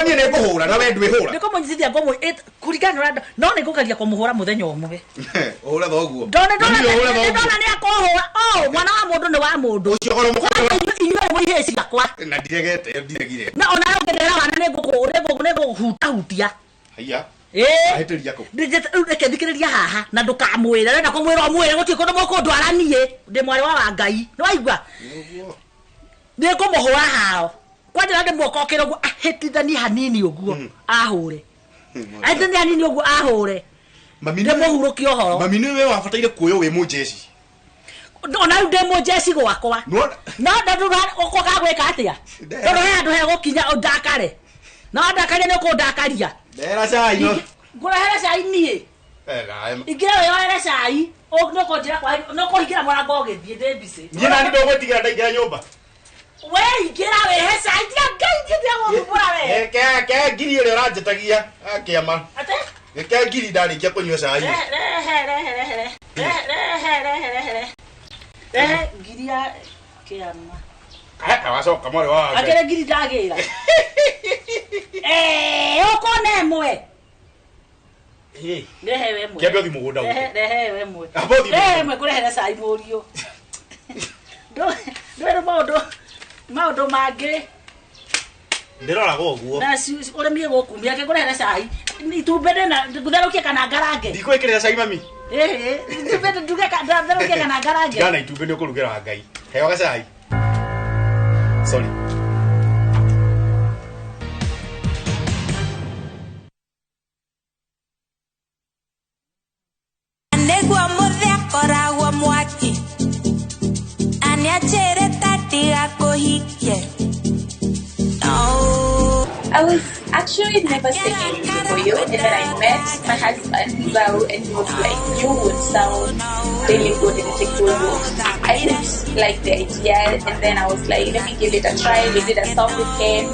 ni nikuhura na we ndwihura niko munyithia ngomo kurigana no nikukaria kumuhura muthenya umwe uhura thoguo ndona ni akohura mwana wa mundu ni wa mundu ucio goro mukoro inywe mwiheci yakwa na ndiregire na ona ongerera wana niguhuta hutia haya ahitiria ko reke thikiriria haha na ndukamwira renda kumwira omwire guti kundu moko ndwaranie ndi mwari wa Ngai ni waigua ni kumuhura hao kwanja ndi mwokokera uguo ahitithani hanini uguo ahure ahitithani hanini uguo ahure mami ndi muhuruki ohoro mami ni we wafataire kuyo we mujeci ona ndi mujeci gwakwa no ndandu ukoka gweka atia ndu he andu he gukinya ndakare na ndakare ni kundakaria ndera cai no ngurahera cai nie igira we yoera cai no konjira kwa no kuhingira mwana ngogithie ndi bisi ni na ndo gutigira ndaingira nyumba we igira we he cai dia ngai dia gukura we ke ngiri ile ranjetagia akiama ate ke ngiri ndarikia kunywa cai giria kiama awacoka mwari wa akere ngiri ndagira okone mwe rehewe mwe kiambe othi mugunda rehewe mwe abothi mwe kurehere cai murio ndo maundu mangi ndirora goguo na uremie gukumia ke kurehere cai itumbende na gutharukia kana ngarange ndikwikirira cai mami itumbende nduge gutharukia kana ngarange gana itumbende kurugira Ngai heo ga cai sorry negwa muthe koragwo mwaki aniachere tatiga kuhikie I was actually never singing for you, and then I met my husband, Bao, and he was like, you would sound really good in a TikTok. I didn't like the idea, and then I was like, let me give it a try. We did a song with him.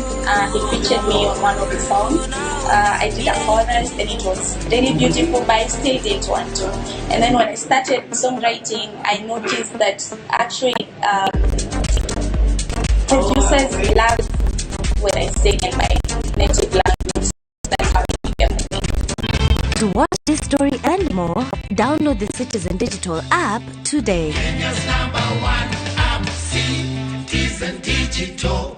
He featured me on one of the songs. I did a chorus, and it was really beautiful, but I still didn't want to. And then when I started songwriting, I noticed that actually producers love when I sing in my native language. That's how I became a To watch this story and more, download the Citizen Digital app today. Kenya's #1 app, Citizen Digital.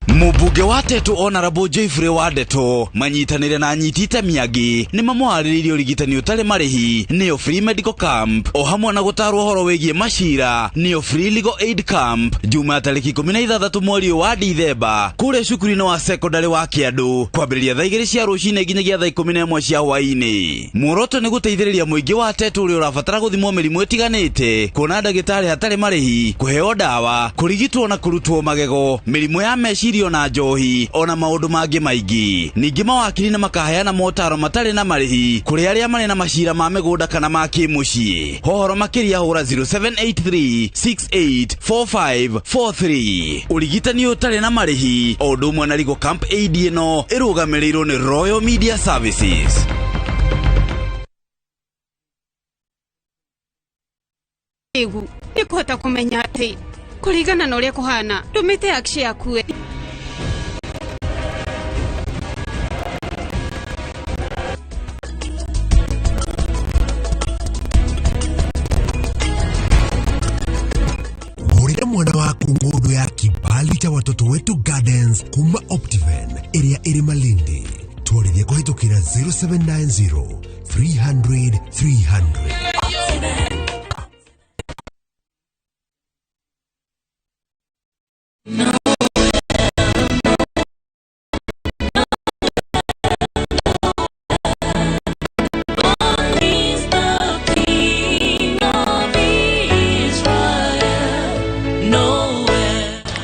Mubuge wa Tetu Honorable Joyfrey wa Ndeto manyitanire na anyitite miagi ni mamwariririo rigitani utare marihi neo free medical camp o hamwe na gutarwo horo wegie mashira neo free legal aid camp juma tariki 16 mweri wa Dithemba kure cukuru-ini wa secondary wa Kiandu kwambiriria thaa 2 cia rucine nginyagia thaa 11 cia hwaini. Muoroto ni guteithiriria muingi wa Tetu uri urabatara guthimwo mirimu itiganite kuona ndagitari hatari marihi kuheo dawa kurigitwo na kurutwo magego mirimu ya mecirio na njohi ona maundu mangi maingi. Ningi mawakili na makaheana motaro matari na marihi kuri aria mari na mashira ma migunda kana ma kimucii. Hohoro makiria hura 0783684543. Urigitani utari na marihi o undu umwe na Legal Camp Aid ino irugamirirwo ni Royal Media Services. Egu nikuhota kumenya ati kurigana na uria kuhana tumite action yaku. Mwana waku ngudu ya kibali cha watoto wetu Gardens kuma Optiven area iri Malindi twarithia kuhitukira 0790 300 300.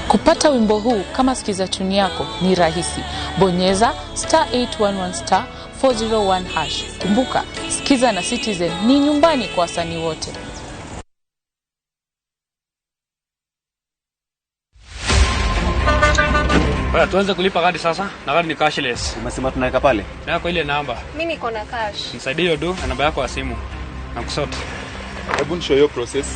Kupata wimbo huu kama sikiza tuni yako ni rahisi. Bonyeza *811 *401#. Kumbuka, sikiza na Citizen ni nyumbani kwa wasanii wote. Baya tuanze kulipa kadi sasa. Na kadi ni cashless. Umesema tunaweka pale? Na kwa ile namba. Mimi niko na cash. Nisaidie hiyo do na namba yako ya simu. Na kusota. Hebu nishow hiyo process.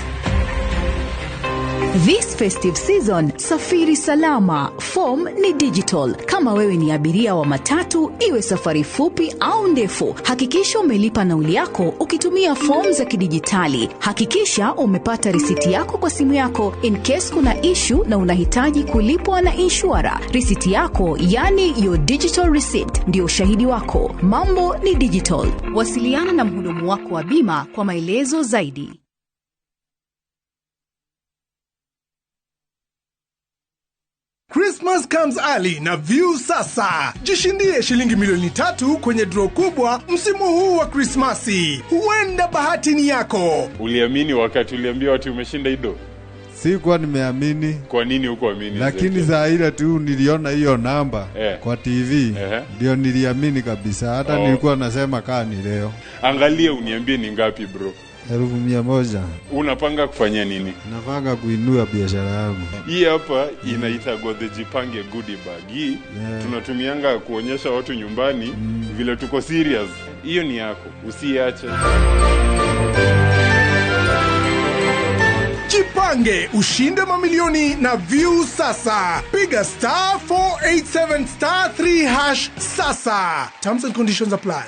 This festive season, safiri salama. Form ni digital. Kama wewe ni abiria wa matatu, iwe safari fupi au ndefu, hakikisha umelipa nauli yako ukitumia form za kidijitali. Hakikisha umepata risiti yako kwa simu yako in case kuna issue na unahitaji kulipwa na insurer. Risiti yako, yani your digital receipt, ndio ushahidi wako. Mambo ni digital. Wasiliana na mhudumu wako wa bima kwa maelezo zaidi. Christmas comes early na View sasa. Jishindie shilingi milioni 3 kwenye draw kubwa msimu huu wa Christmasi. Huenda bahati ni yako. Uliamini wakati uliambia watu umeshinda ido? Sikuwa nimeamini. Kwa nini hukuamini? Lakini za ile tu niliona hiyo namba kwa TV. Ndio niliamini kabisa. Hata nilikuwa nasema kaa ni leo. Angalia uniambie ni ngapi bro? 1,100. Unapanga kufanya nini? Napanga kuinua biashara yangu. Hii hapa inaita the Jipange goodie bag. Hii tunatumianga kuonyesha watu nyumbani vile tuko serious. Hiyo ni yako, usiache. Jipange ushinde mamilioni na View sasa. Piga *487*3# sasa. Terms and conditions apply.